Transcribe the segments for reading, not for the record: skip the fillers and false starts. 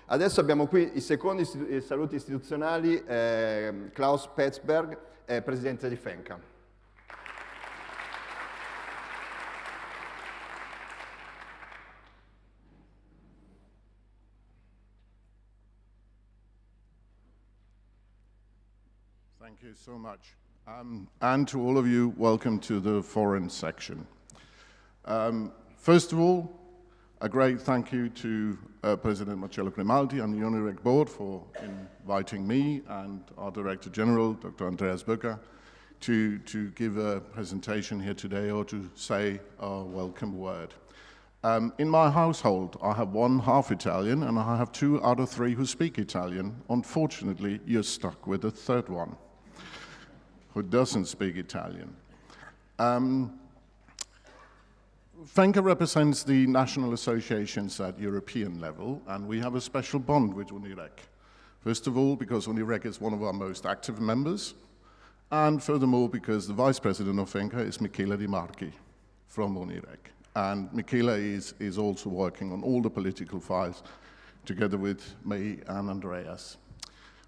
Adesso abbiamo qui i secondi saluti istituzionali, Claus Spedtsberg, Presidente di FENCA. Thank you so much. And to all of you, welcome to the foreign section. First of all, a great thank you to President Marcello Grimaldi and the UNIREC board for inviting me and our Director General, Dr. Andreas Böcker, to give a presentation here today or to say a welcome word. In my household, I have one half Italian and I have 2 out of 3 who speak Italian. Unfortunately, you're stuck with a third one who doesn't speak Italian. FENCA represents the national associations at European level, and we have a special bond with UNIREC. First of all, because UNIREC is one of our most active members, and furthermore, because the Vice President of FENCA is Michela Di Marchi from UNIREC. And Michela is also working on all the political files together with me and Andreas.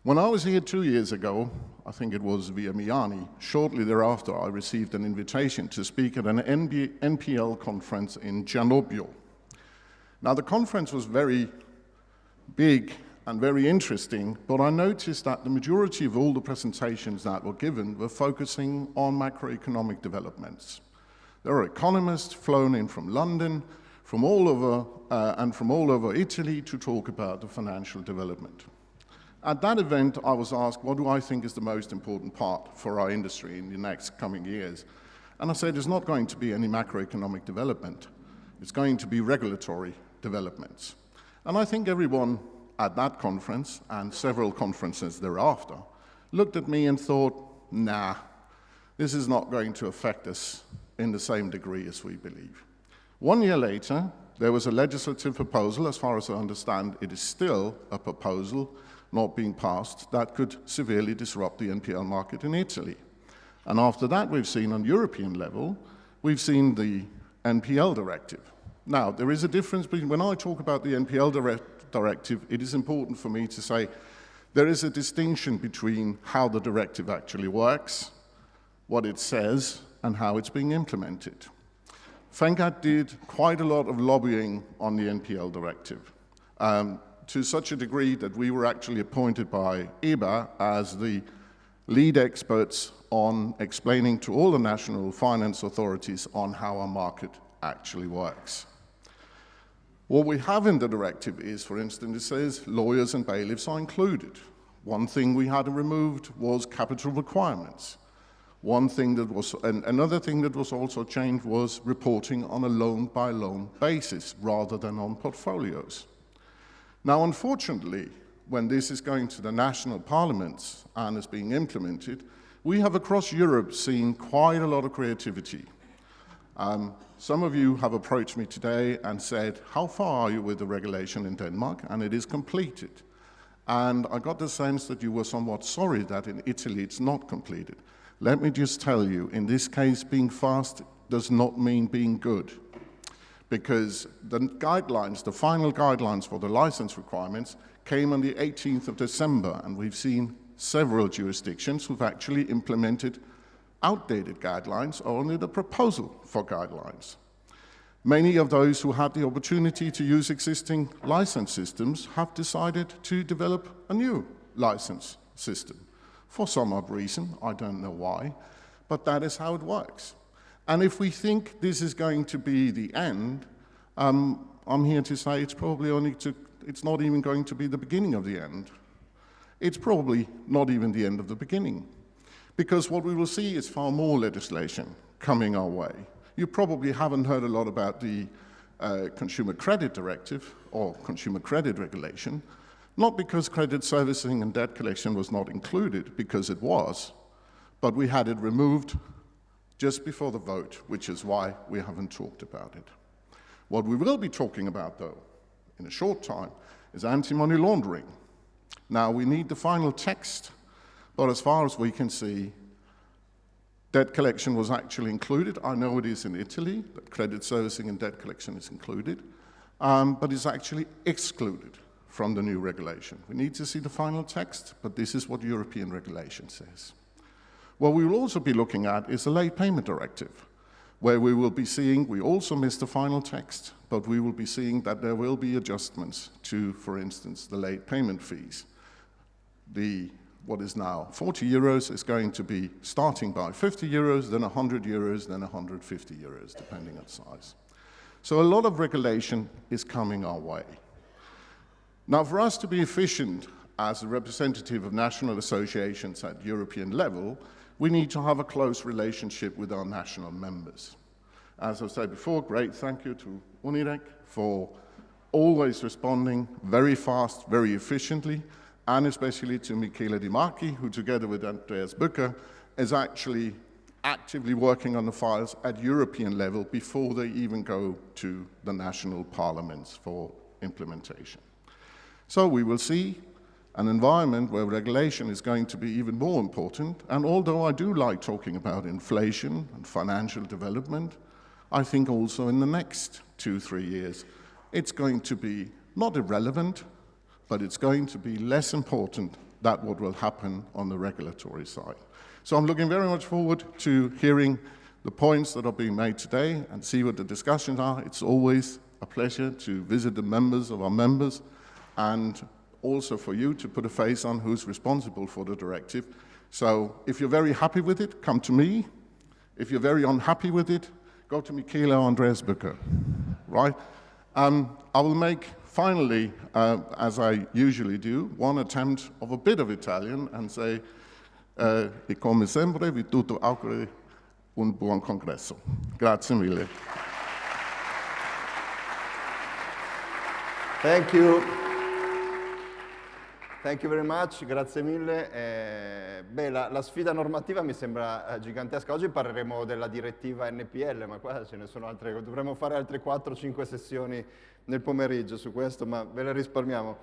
When I was here 2 years ago, I think it was via Miani, shortly thereafter I received an invitation to speak at an NPL conference in Gianobbio. Now the conference was very big and very interesting, but I noticed that the majority of all the presentations that were given were focusing on macroeconomic developments. There are economists flown in from London, from all over, and from all over Italy to talk about the financial development. At that event, I was asked, what do I think is the most important part for our industry in the next coming years? And I said, it's not going to be any macroeconomic development. It's going to be regulatory developments. And I think everyone at that conference and several conferences thereafter looked at me and thought, nah, this is not going to affect us in the same degree as we believe. 1 year later, there was a legislative proposal, as far as I understand, it is still a proposal not being passed, that could severely disrupt the NPL market in Italy. And after that, we've seen on European level, we've seen the NPL directive. Now, there is a difference between, when I talk about the NPL directive, it is important for me to say there is a distinction between how the directive actually works, what it says, and how it's being implemented. FENCA did quite a lot of lobbying on the NPL directive. To such a degree that we were actually appointed by EBA as the lead experts on explaining to all the national finance authorities on how our market actually works. What we have in the directive is, for instance, it says lawyers and bailiffs are included. One thing we had removed was capital requirements. Another thing that was also changed was reporting on a loan-by-loan basis rather than on portfolios. Now, unfortunately, when this is going to the national parliaments and is being implemented, we have across Europe seen quite a lot of creativity. Some of you have approached me today and said, how far are you with the regulation in Denmark? And it is completed. And I got the sense that you were somewhat sorry that in Italy it's not completed. Let me just tell you, in this case, being fast does not mean being good. Because the guidelines, the final guidelines for the license requirements came on the 18th of December, and we've seen several jurisdictions who've actually implemented outdated guidelines or only the proposal for guidelines. Many of those who had the opportunity to use existing license systems have decided to develop a new license system. For some odd reason, I don't know why, but that is how it works. And if we think this is going to be the end, I'm here to say it's not even going to be the beginning of the end. It's probably not even the end of the beginning. Because what we will see is far more legislation coming our way. You probably haven't heard a lot about the Consumer Credit Directive or Consumer Credit Regulation, not because credit servicing and debt collection was not included, because it was, but we had it removed just before the vote, which is why we haven't talked about it. What we will be talking about, though, in a short time, is anti-money laundering. Now, we need the final text, but as far as we can see, debt collection was actually included. I know it is in Italy, that credit servicing and debt collection is included, but it's actually excluded from the new regulation. We need to see the final text, but this is what European regulation says. What we will also be looking at is the late payment directive, where we will be seeing, we also missed the final text, but we will be seeing that there will be adjustments to, for instance, the late payment fees. What is now 40 euros is going to be starting by 50 euros, then 100 euros, then 150 euros, depending on size. So a lot of regulation is coming our way. Now, for us to be efficient as a representative of national associations at European level, we need to have a close relationship with our national members. As I said before, great thank you to UNIREC for always responding very fast, very efficiently, and especially to Michele Di Marchi, who together with Andreas Bücker is actually actively working on the files at European level before they even go to the national parliaments for implementation. So we will see an environment where regulation is going to be even more important, and although I do like talking about inflation and financial development, I think also in the next 2-3 years, it's going to be not irrelevant, but it's going to be less important than what will happen on the regulatory side. So I'm looking very much forward to hearing the points that are being made today and see what the discussions are. It's always a pleasure to visit the members of our members and also for you to put a face on who's responsible for the directive. So if you're very happy with it, come to me. If you're very unhappy with it, go to Michele or Andreas Bücker, right? I will make, finally, as I usually do, one attempt of a bit of Italian and say, e come sempre vi tutto auguro un buon congresso. Grazie mille. Thank you. Thank you very much, grazie mille. Beh, la sfida normativa mi sembra gigantesca. Oggi parleremo della direttiva NPL, ma qua ce ne sono altre, dovremmo fare altre 4-5 sessioni nel pomeriggio su questo, ma ve le risparmiamo.